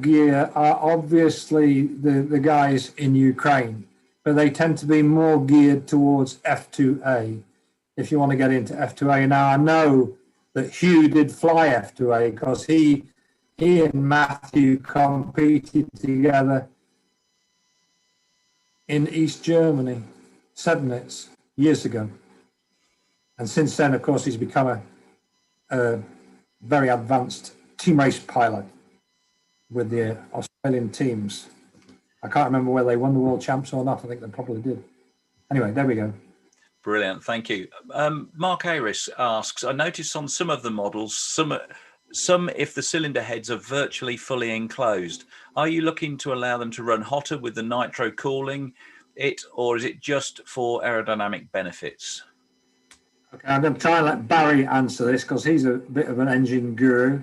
gear are obviously the guys in Ukraine, but they tend to be more geared towards F2A. If you want to get into F2A now, I know that Hugh did fly F2A because he and Mathew competed together in East Germany, Sebnitz, years ago. And since then, of course, he's become a very advanced team race pilot with the Australian teams. I can't remember whether they won the world champs or not. I think they probably did. Anyway, there we go. Brilliant, thank you. Mark Harris asks, I noticed on some of the models, some if the cylinder heads are virtually fully enclosed. Are you looking to allow them to run hotter with the nitro cooling it, or is it just for aerodynamic benefits? Okay, I'm going to try and let Barry answer this because he's a bit of an engine guru.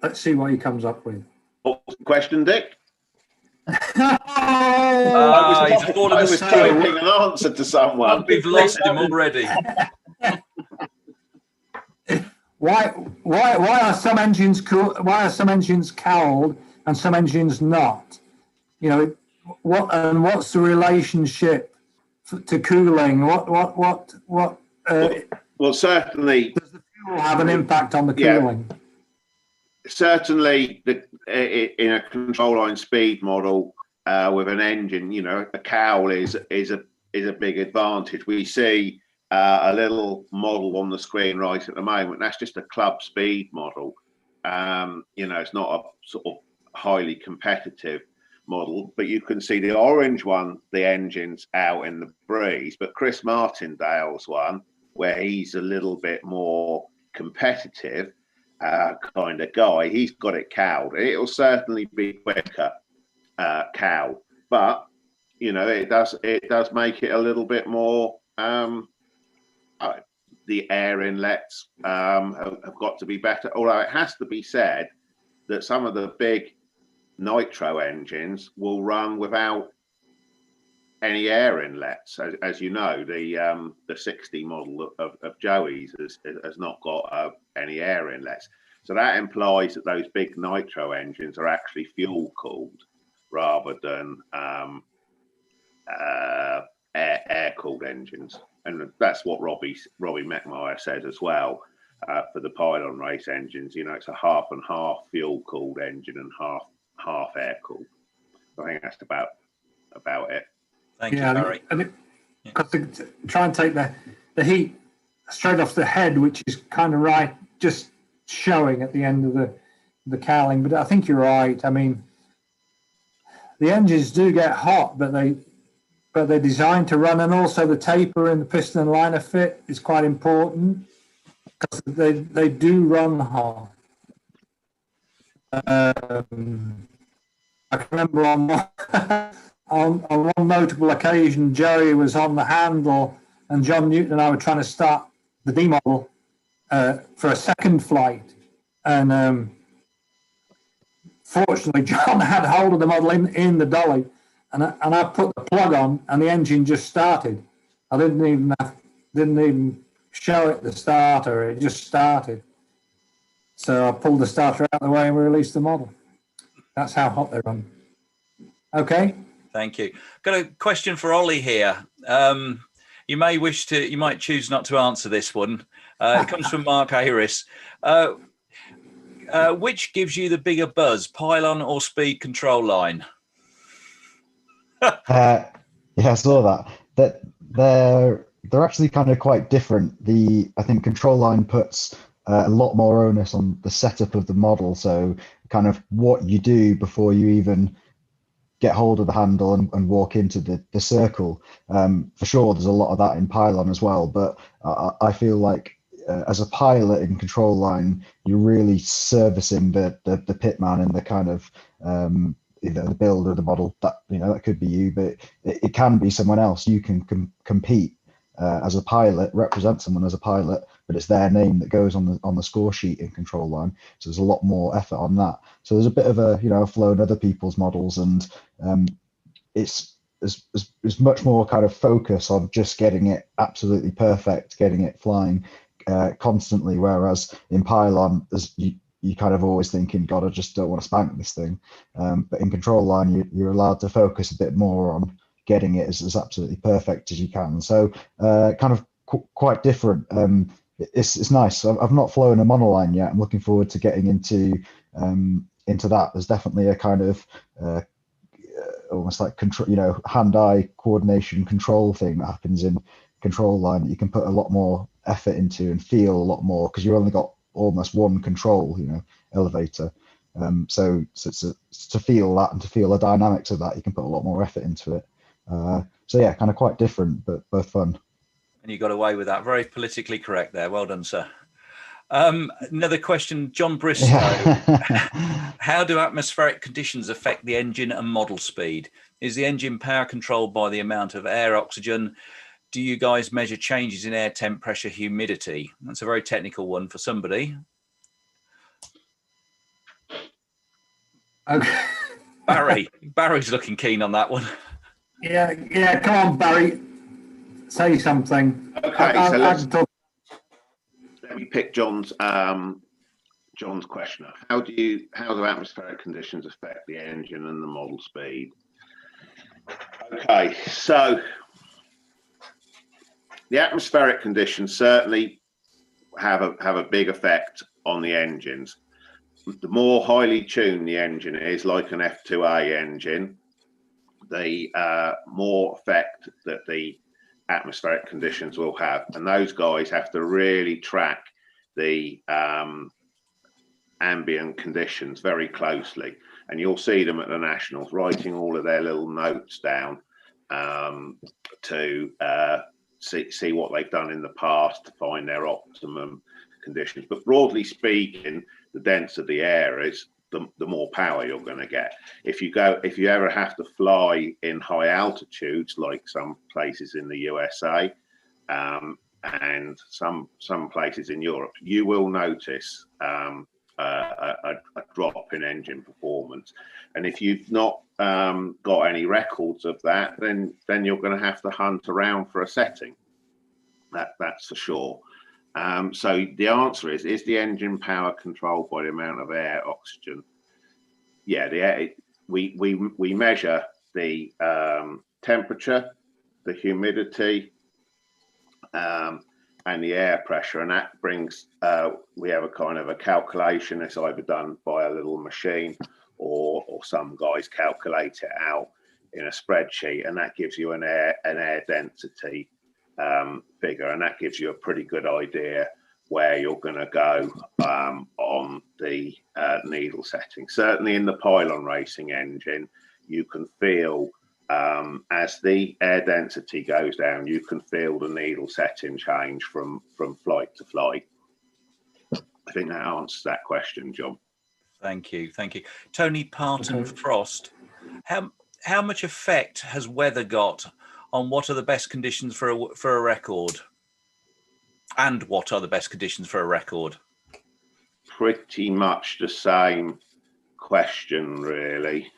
Let's see what he comes up with. What was the question, Dick? He's fallen I was asleep. typing an answer to someone. We've lost him already. Why are some engines cool? Why are some engines cowled and some engines not? What's the relationship to cooling? Well, certainly. Does the fuel have an impact on the cooling? Yeah. Certainly, in a control line speed model with an engine, a cowl is a big advantage. We see a little model on the screen right at the moment. That's just a club speed model. It's not a sort of highly competitive model, but you can see the orange one, the engine's out in the breeze. But Chris Martindale's one, where he's a little bit more competitive kind of guy, he's got it cowled. It'll certainly be quicker cow, but it does make it a little bit more. The air inlets have got to be better. Although it has to be said that some of the big nitro engines will run without any air inlets. As you know, the 60 model of Joey's has not got any air inlets. So that implies that those big nitro engines are actually fuel cooled rather than air cooled engines. And that's what Robbie McMyer says as well for the pylon race engines. It's a half and half fuel cooled engine and half air cooled. I think that's about it. Thank you, Barry. Because to try and take the heat straight off the head, which is kind of right, just showing at the end of the cowling. But I think you're right. I mean, the engines do get hot, but they're designed to run, and also the taper in the piston and liner fit is quite important because they do run hot. I can remember on one notable occasion, Joey was on the handle and John Newton and I were trying to start the D model for a second flight. And fortunately, John had hold of the model in the dolly, and I put the plug on and the engine just started. I didn't even show it the starter, it just started. So I pulled the starter out of the way and we released the model. That's how hot they run. Okay. Thank you. Got a question for Ollie here. You might choose not to answer this one. It comes from Mark Harris. Which gives you the bigger buzz, pylon or speed control line? Yeah, I saw that. They're actually kind of quite different. I think control line puts a lot more onus on the setup of the model. So kind of what you do before you even get hold of the handle and walk into the circle. For sure, there's a lot of that in pylon as well. But I feel like as a pilot in control line, you're really servicing the pitman and the kind of the build of the model. That could be you, but it can be someone else. You can compete as a pilot, represent someone as a pilot, but it's their name that goes on the score sheet in control line. So there's a lot more effort on that. So there's a bit of a flow in other people's models, and it's much more kind of focus on just getting it absolutely perfect, getting it flying constantly. Whereas in pylon, you kind of always thinking, God, I just don't want to spank this thing. But in control line, you're allowed to focus a bit more on getting it as absolutely perfect as you can. So kind of quite different. It's nice. I've not flown a monoline yet. I'm looking forward to getting into that. There's definitely a kind of almost like control, hand-eye coordination control thing that happens in control line that you can put a lot more effort into and feel a lot more, because you've only got almost one control, elevator. So to feel that and to feel the dynamics of that, you can put a lot more effort into it. So yeah, kind of quite different, but both fun. And you got away with that. Very politically correct there. Well done, sir. Another question, John Bristow. How do atmospheric conditions affect the engine and model speed? Is the engine power controlled by the amount of air oxygen? Do you guys measure changes in air temp, pressure, humidity? That's a very technical one for somebody. Okay. Barry's looking keen on that one. Yeah. Come on, Barry. Say something. Okay, so let me pick John's question up. How do atmospheric conditions affect the engine and the model speed? Okay, so the atmospheric conditions certainly have a big effect on the engines. The more highly tuned the engine is, like an F2A engine, the more effect that the atmospheric conditions will have, and those guys have to really track the ambient conditions very closely, and you'll see them at the nationals writing all of their little notes down to see what they've done in the past to find their optimum conditions. But broadly speaking, the denser the air is, the more power you're going to get. If you ever have to fly in high altitudes, like some places in the USA and some places in Europe, you will notice a drop in engine performance. And if you've not got any records of that, then you're going to have to hunt around for a setting. That's for sure. So the answer is the engine power controlled by the amount of air, oxygen? Yeah, the air, we measure the temperature, the humidity, and the air pressure, and that brings we have a kind of a calculation that's either done by a little machine or some guys calculate it out in a spreadsheet, and that gives you an air density figure, and that gives you a pretty good idea where you're going to go on the needle setting. Certainly in the pylon racing engine, you can feel as the air density goes down, you can feel the needle setting change from flight to flight. I think that answers that question, John. Thank you. Tony Parton Frost, how much effect has weather got on what are the best conditions for a record? And what are the best conditions for a record? Pretty much the same question, really.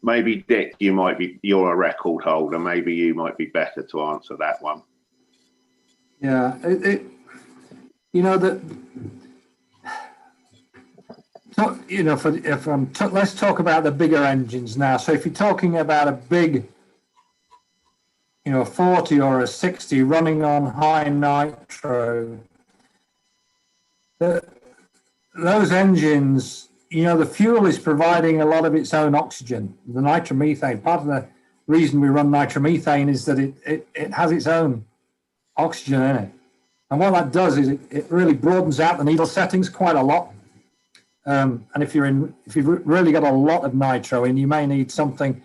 Maybe Dick, you're a record holder. Maybe you might be better to answer that one. Yeah, let's talk about the bigger engines now. So if you're talking about a big, 40 or a 60 running on high nitro, those engines, the fuel is providing a lot of its own oxygen, the nitromethane. Part of the reason we run nitromethane is that it has its own oxygen in it. And what that does is it really broadens out the needle settings quite a lot. And if you've really got a lot of nitro in, you may need something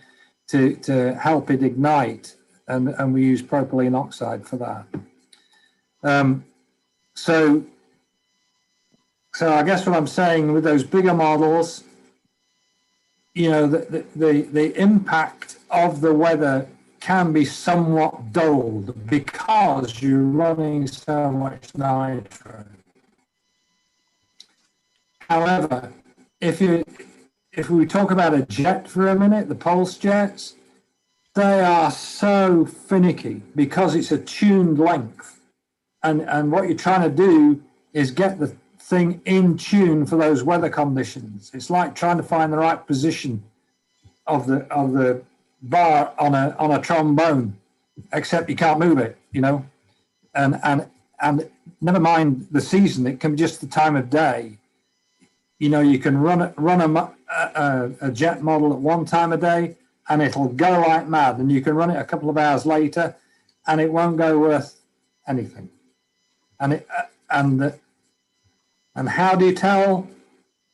to help it ignite. And we use propylene oxide for that. So I guess what I'm saying with those bigger models, the impact of the weather can be somewhat dulled because you're running so much nitro. However, if we talk about a jet for a minute, the pulse jets, they are so finicky because it's a tuned length. And what you're trying to do is get the thing in tune for those weather conditions. It's like trying to find the right position of the bar on a trombone, except you can't move it, you know. And never mind the season, it can be just the time of day. You know, you can run a jet model at one time of day and it'll go like mad, and you can run it a couple of hours later and it won't go worth anything. And how do you tell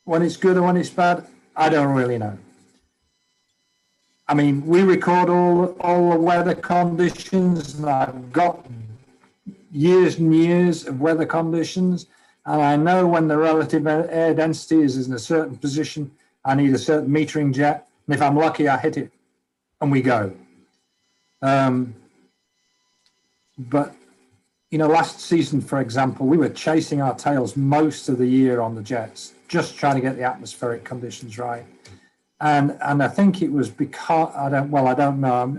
when it's good or when it's bad? I don't really know. I mean, we record all the weather conditions, and I've got years and years of weather conditions, and I know when the relative air density is in a certain position, I need a certain metering jet, and if I'm lucky, I hit it, and we go. But, you know, last season, for example, we were chasing our tails most of the year on the jets, just trying to get the atmospheric conditions right. And I think it was because, I don't know.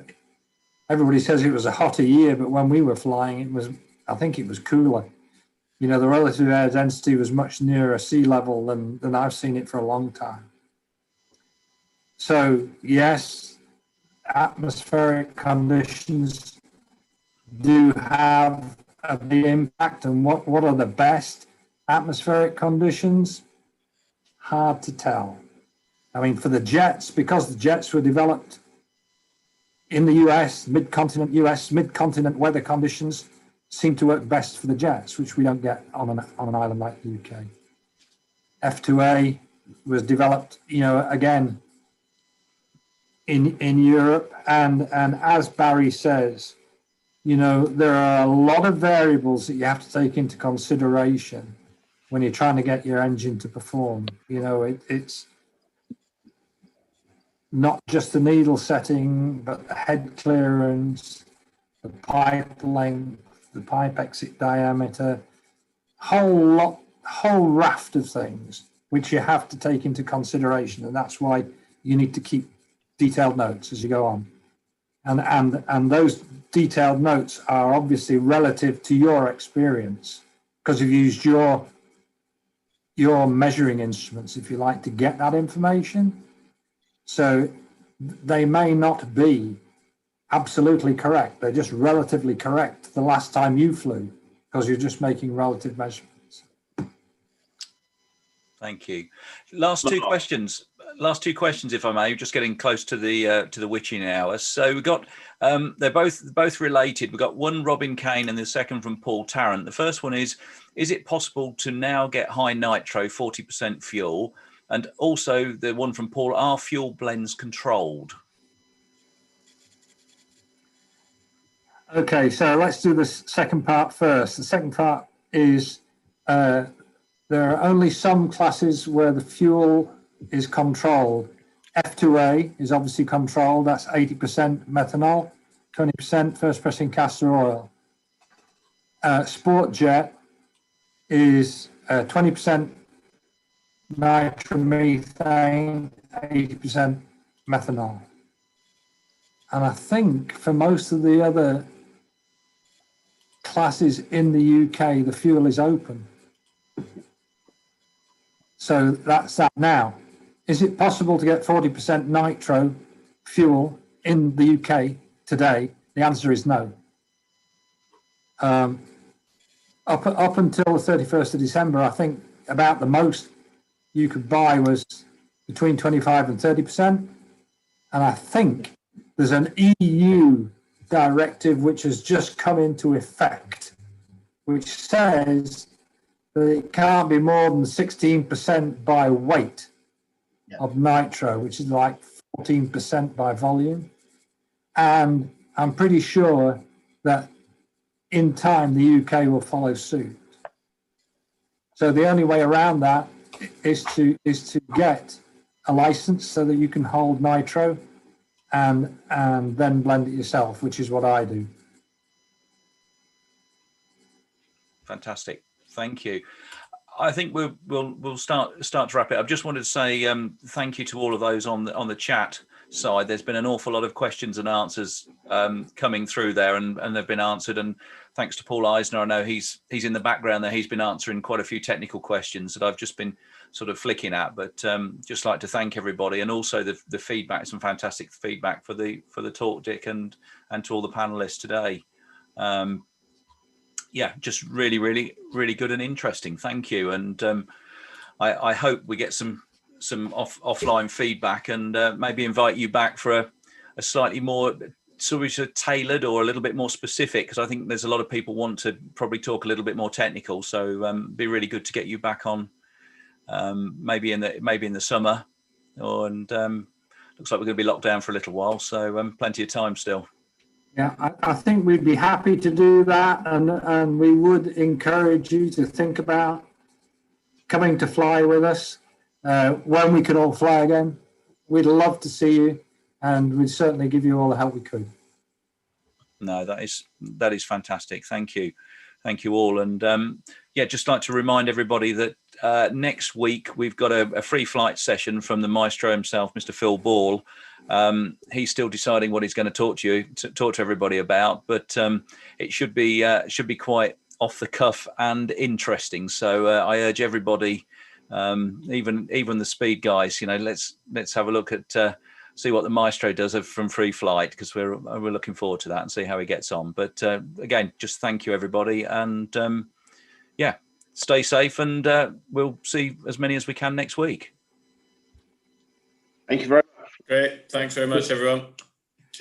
Everybody says it was a hotter year, but when we were flying, I think it was cooler. You know, the relative air density was much nearer sea level than I've seen it for a long time. So yes, atmospheric conditions do have a big impact. And what are the best atmospheric conditions? Hard to tell. I mean, for the jets, because the jets were developed in the US, mid-continent weather conditions seem to work best for the jets, which we don't get on an island like the UK. F2A was developed, you know, again, in Europe. And as Barry says, you know, there are a lot of variables that you have to take into consideration when you're trying to get your engine to perform. You know, it's not just the needle setting, but the head clearance, the pipe length, the pipe exit diameter, whole raft of things which you have to take into consideration. And that's why you need to keep detailed notes as you go on. And those detailed notes are obviously relative to your experience, because you've used your measuring instruments, if you like, to get that information. So they may not be absolutely correct. They're just relatively correct the last time you flew, because you're just making relative measurements. Thank you. Last two questions, if I may. Just getting close to the witching hour. So we've got they're both related. We've got one Robin Kane and the second from Paul Tarrant. The first one is it possible to now get high nitro, 40% fuel? And also the one from Paul, are fuel blends controlled? Okay, so let's do the second part first. The second part is there are only some classes where the fuel is controlled. F2A is obviously controlled. That's 80% methanol, 20% first pressing castor oil. Sport jet is 20% nitromethane, 80% methanol. And I think for most of the other classes in the UK, the fuel is open. So that's that now. Is it possible to get 40% nitro fuel in the UK today? The answer is no. Up until the 31st of December, I think about the most you could buy was between 25 and 30%. And I think there's an EU directive which has just come into effect, which says that it can't be more than 16% by weight of nitro, which is like 14% by volume. And I'm pretty sure that in time the UK will follow suit. So the only way around that is to get a license so that you can hold nitro and then blend it yourself, which is what I do. Fantastic, thank you. I think we'll start to wrap it up. Just wanted to say thank you to all of those on the chat side. There's been an awful lot of questions and answers coming through there, and they've been answered. And thanks to Paul Eisner, I know he's in the background there. He's been answering quite a few technical questions that I've just been sort of flicking at. But just like to thank everybody, and also the feedback, some fantastic feedback for the talk, Dick, and to all the panelists today. Yeah, just really, really, really good and interesting. Thank you. And I hope we get some offline feedback, and maybe invite you back for a slightly more sort of tailored or a little bit more specific, because I think there's a lot of people want to probably talk a little bit more technical. So be really good to get you back on maybe in the summer, and looks like we're going to be locked down for a little while, so plenty of time still. Yeah, I think we'd be happy to do that, and we would encourage you to think about coming to fly with us when we can all fly again. We'd love to see you, and we'd certainly give you all the help we could. No, that is fantastic. Thank you all. And yeah, just like to remind everybody that next week we've got a free flight session from the maestro himself, Mr. Phil Ball. He's still deciding what he's going to talk to everybody about, but it should be quite off the cuff and interesting. So I urge everybody, even the speed guys, let's have a look at see what the maestro does from free flight, because we're looking forward to that and see how he gets on. But again, just thank you everybody, and yeah, stay safe, and we'll see as many as we can next week. Thank you very much. Great. Thanks very much, everyone.